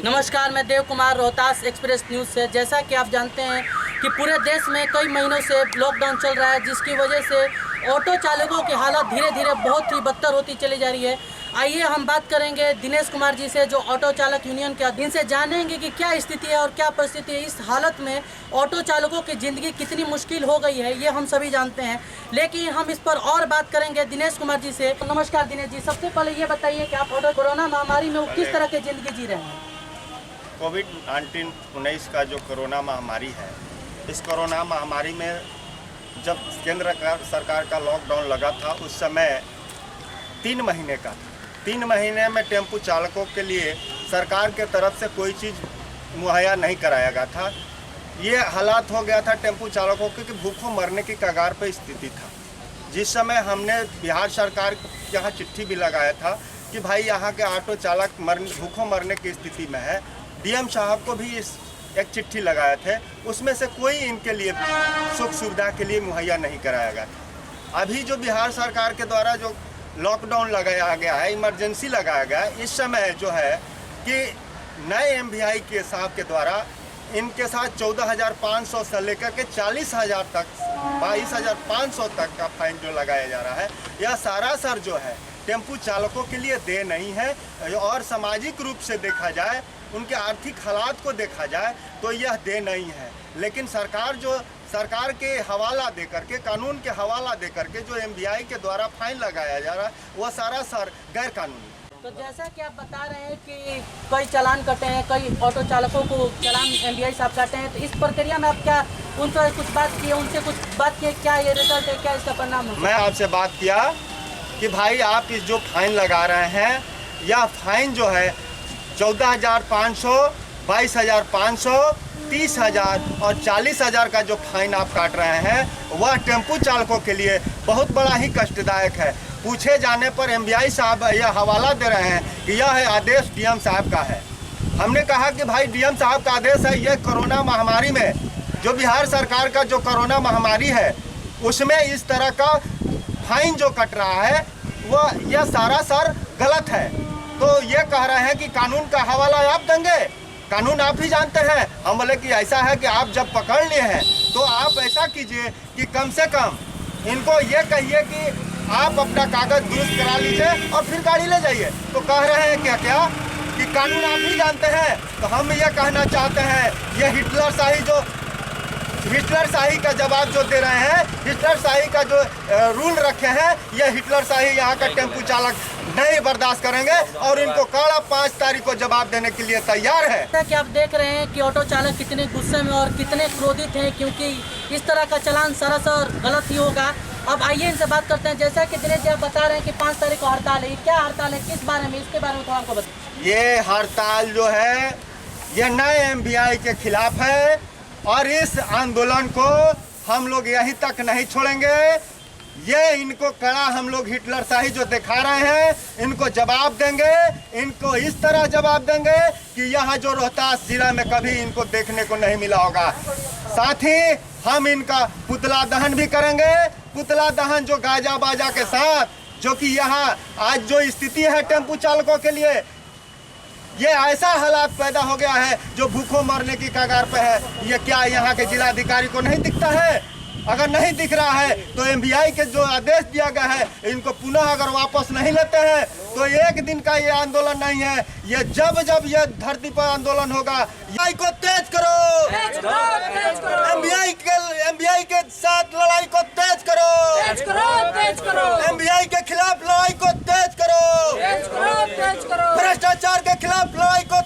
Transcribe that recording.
नमस्कार, मैं Dev Kumar Rohtas express news से। जैसा कि आप जानते हैं कि पूरे देश में कई महीनों से लॉकडाउन चल रहा है, जिसकी वजह से ऑटो चालकों की हालत धीरे धीरे बहुत ही बदतर होती चली जा रही है। आइए हम बात करेंगे दिनेश कुमार जी से, जो ऑटो चालक यूनियन के अधीन से, जानेंगे कि क्या स्थिति है और क्या परिस्थिति है। इस हालत में ऑटो चालकों की ज़िंदगी कितनी मुश्किल हो गई है, ये हम सभी जानते हैं। लेकिन हम इस पर और बात करेंगे दिनेश कुमार जी से। नमस्कार दिनेश जी, सबसे पहले ये बताइए कि आप ऑटो कोरोना महामारी में किस तरह की ज़िंदगी जी रहे हैं। कोविड-19 का जो कोरोना महामारी है, इस कोरोना महामारी में जब केंद्र सरकार का लॉकडाउन लगा था, उस समय 3 महीने का 3 महीने में टेम्पू चालकों के लिए सरकार के तरफ से कोई चीज़ मुहैया नहीं कराया गया था। ये हालात हो गया था टेम्पू चालकों के कि भूखों मरने की कगार पर स्थिति था। जिस समय हमने बिहार सरकार के यहाँ चिट्ठी भी लगाया था कि भाई यहाँ के ऑटो चालक भूखों मरने की स्थिति में है। डीएम साहब को भी एक चिट्ठी लगाए थे, उसमें से कोई इनके लिए सुख सुविधा के लिए मुहैया नहीं कराया गया। अभी जो बिहार सरकार के द्वारा जो लॉकडाउन लगाया गया है, इमरजेंसी लगाया गया है, इस समय जो है कि नए एमवीआई के साहब के द्वारा इनके साथ 14,500 से लेकर के 40,000 तक 22,500 तक का फाइन जो लगाया जा रहा है, यह सरासर जो है टेम्पू चालकों के लिए दे नहीं है। और सामाजिक रूप से देखा जाए, उनके आर्थिक हालात को देखा जाए तो यह दे नहीं है। लेकिन सरकार के हवाला दे करके, कानून के हवाला दे करके जो एमवीआई के द्वारा फाइन लगाया जा रहा है, वह सरासर गैर कानूनी। तो जैसा कि आप बता रहे हैं कि कई चालान कटे हैं, कई ऑटो चालकों को चालान एमवीआई साहब काटे हैं, तो इस प्रक्रिया में आप क्या उनसे कुछ बात किए, उनसे कुछ बात किए, क्या ये रिजल्ट है, क्या इसका परिणाम है? मैं आपसे बात किया कि भाई आप इस जो फाइन लगा रहे हैं, यह फाइन जो है 14,500, 22,500, 30,000 और 40,000 का जो फाइन आप काट रहे हैं, वह टेम्पू चालकों के लिए बहुत बड़ा ही कष्टदायक है। पूछे जाने पर एमवीआई साहब यह हवाला दे रहे हैं कि यह है आदेश डीएम साहब का है। हमने कहा कि भाई डीएम साहब का आदेश है, यह कोरोना महामारी में जो बिहार सरकार का जो कोरोना महामारी है, उसमें इस तरह का फाइन जो कट रहा है, वह यह सरासर गलत है। तो ये कह रहे हैं कि कानून का हवाला आप देंगे, कानून आप ही जानते हैं। हम बोले कि ऐसा है कि आप जब पकड़ लिए हैं तो आप ऐसा कीजिए कि कम से कम इनको ये कहिए कि आप अपना कागज़ दुरुस्त करा लीजिए और फिर गाड़ी ले जाइए। तो कह रहे हैं क्या कि कानून आप ही जानते हैं। तो हम ये कहना चाहते हैं, ये हिटलर शाही का जवाब जो दे रहे हैं, हिटलर शाही का जो रूल रखे हैं, ये हिटलर शाही यहाँ का टेम्पू चालक नहीं बर्दाश्त करेंगे और इनको कड़ा 5 तारीख को जवाब देने के लिए तैयार है। जैसा कि आप देख रहे हैं कि ऑटो चालक कितने गुस्से में और कितने क्रोधित हैं, क्योंकि इस तरह का चालान सरासर गलत ही होगा। अब आइए इनसे बात करते हैं। जैसा कि दिनेश जी आप बता रहे हैं कि 5 तारीख को हड़ताल है, क्या हड़ताल है, किस बारे में, इसके बारे में थोड़ा हमको बताइए। ये हड़ताल जो है, ये नए एमवीआई के खिलाफ है और इस आंदोलन को हम लोग यहीं तक नहीं छोड़ेंगे। ये इनको कड़ा हम लोग हिटलर शाही जो दिखा रहे हैं, इनको जवाब देंगे। इनको इस तरह जवाब देंगे कि यहाँ जो रोहतास जिला में कभी इनको देखने को नहीं मिला होगा। साथ ही हम इनका पुतला दहन भी करेंगे। पुतला दहन जो गाजा बाजा के साथ, जो कि यहाँ आज जो स्थिति है टेम्पू चालकों के लिए, ये ऐसा हालात पैदा हो गया है जो भूखों मरने की कगार पे है। ये क्या यहाँ के जिलाधिकारी को नहीं दिखता है? अगर नहीं दिख रहा है तो एमवीआई के जो आदेश दिया गया है, इनको पुनः अगर वापस नहीं लेते हैं तो एक दिन का ये आंदोलन नहीं है। ये जब ये धरती पर आंदोलन होगा, एमवीआई को तेज करो, एमवीआई के साथ लड़ाई को तेज करो, एमवीआई के खिलाफ लड़ाई को तेज करो, भ्रष्टाचार के खिलाफ लड़ाई को